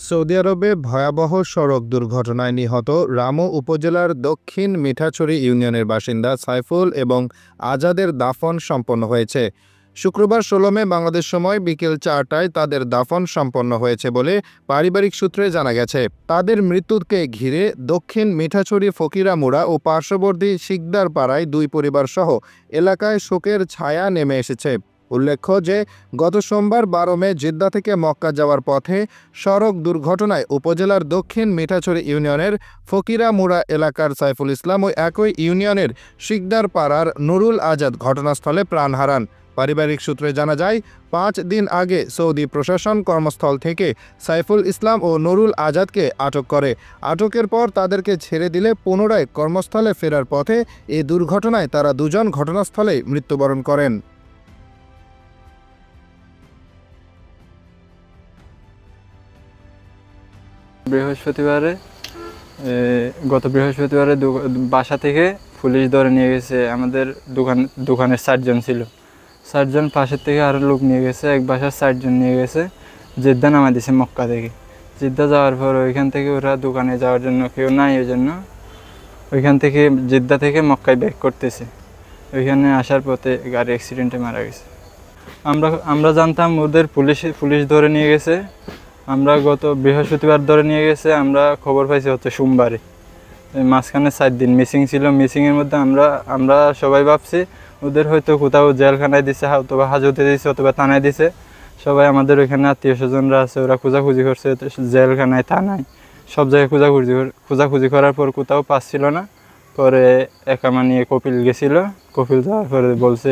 Saudi আরবে ভয়াবহ সড়ক দুর্ঘটনায় নিহত রামু উপজেলার দক্ষিণ মিঠাছড়ি ইউনিয়নের বাসিন্দা সাইফুল এবং আজাদের দাফন সম্পন্ন হয়েছে। শুক্রবার ১৬ মে বাংলাদেশ সময় বিকেল ৪টায় তাদের দাফন সম্পন্ন হয়েছে বলে পারিবারিক সূত্রে জানা গেছে। তাদের মৃত্যুকে ঘিরে দক্ষিণ মিঠাছড়ি ফকিরামুড়া ও পার্শ্ববর্তী শিকদার পাড়ায় দুই পরিবারসহ এলাকায় শোকের ছায়া নেমে এসেছে। উল্লেখ্য যে গত সোমবার ১২ মে জেদ্দা থেকে মক্কা যাওয়ার পথে সড়ক দুর্ঘটনায় উপজেলার দক্ষিণ মিঠাছড়ি ইউনিয়নের ফকিরামুড়া এলাকার সাইফুল ইসলাম ও একই ইউনিয়নের শিকদার পাড়ার নুরুল আজাদ ঘটনাস্থলে প্রাণ হারান। পারিবারিক সূত্রে জানা যায়, ৫ দিন আগে সৌদি প্রশাসন কর্মস্থল থেকে সাইফুল ইসলাম ও নুরুল আজাদকে আটক করে। আটকের পর তাদেরকে ছেড়ে দিলে পুনরায় কর্মস্থলে ফেরার পথে এই দুর্ঘটনায় তারা দুজন ঘটনাস্থলেই মৃত্যুবরণ করেন। গত বৃহস্পতিবারে বাসা থেকে পুলিশ ধরে নিয়ে গেছে। আমাদের দোকানের ৬০ জন ছিল। ৬০ জন পাশের থেকে আরও লোক নিয়ে গেছে, এক বাসার ৬০ জন নিয়ে গেছে। জেদ্দা নামা দিয়েছে মক্কা থেকে। জেদ্দা যাওয়ার পর ওইখান থেকে ওরা দোকানে যাওয়ার জন্য কেউ নাই, ওই জন্য ওইখান থেকে জেদ্দা থেকে মক্কায় ব্যাক করতেছে। ওইখানে আসার পথে গাড়ি অ্যাক্সিডেন্টে মারা গেছে। আমরা জানতাম ওদের পুলিশ ধরে নিয়ে গেছে। আমরা গত বৃহস্পতিবার ধরে নিয়ে গেছে। আমরা খবর পাইছি হচ্ছে সোমবারে। মাঝখানে ৪ দিন মিসিং ছিল। মিসিংয়ের মধ্যে আমরা সবাই ভাবছি ওদের হয়তো কোথাও জেলখানায় দিছে, অথবা হাজতে দিছে, অথবা থানায় দিছে। সবাই আমাদের ওইখানে আত্মীয় স্বজনরা আছে, ওরা খোঁজাখুঁজি করছে জেলখানায়, থানায়, সব জায়গায় খোঁজাখুঁজি করার পর কোথাও পাচ্ছিল না। পরে একামা নিয়ে কপিল গেছিল। কপিল যাওয়ার পরে বলছে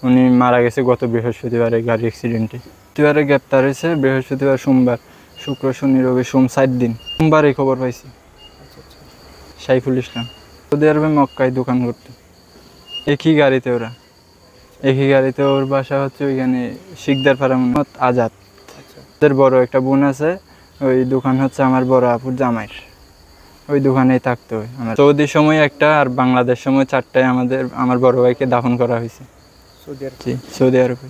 উনি মারা গেছে গত বৃহস্পতিবারে গাড়ি অ্যাক্সিডেন্টে। বৃহস্পতিবারে গ্রেপ্তার হয়েছে, বৃহস্পতিবার, সোমবার, শুক্র, শনি, রবি, সোম ৪ দিন। সোমবার এই খবর পাইছি। সাইফুল ইসলাম সৌদি আরবে মক্কায় দোকান করতো। একই গাড়িতে ওর বাসা হচ্ছে ওইখানে শিকদার পাড়া আজাদ। ওদের বড় একটা বোন আছে, ওই দোকান হচ্ছে আমার বড় আপুর জামাইয়ের। ওই দোকানেই থাকতো। আমার সৌদির সময় একটা আর বাংলাদেশ সময় ৪টায় আমার বড় ভাইকে দাফন করা হয়েছে সৌদি আরবে।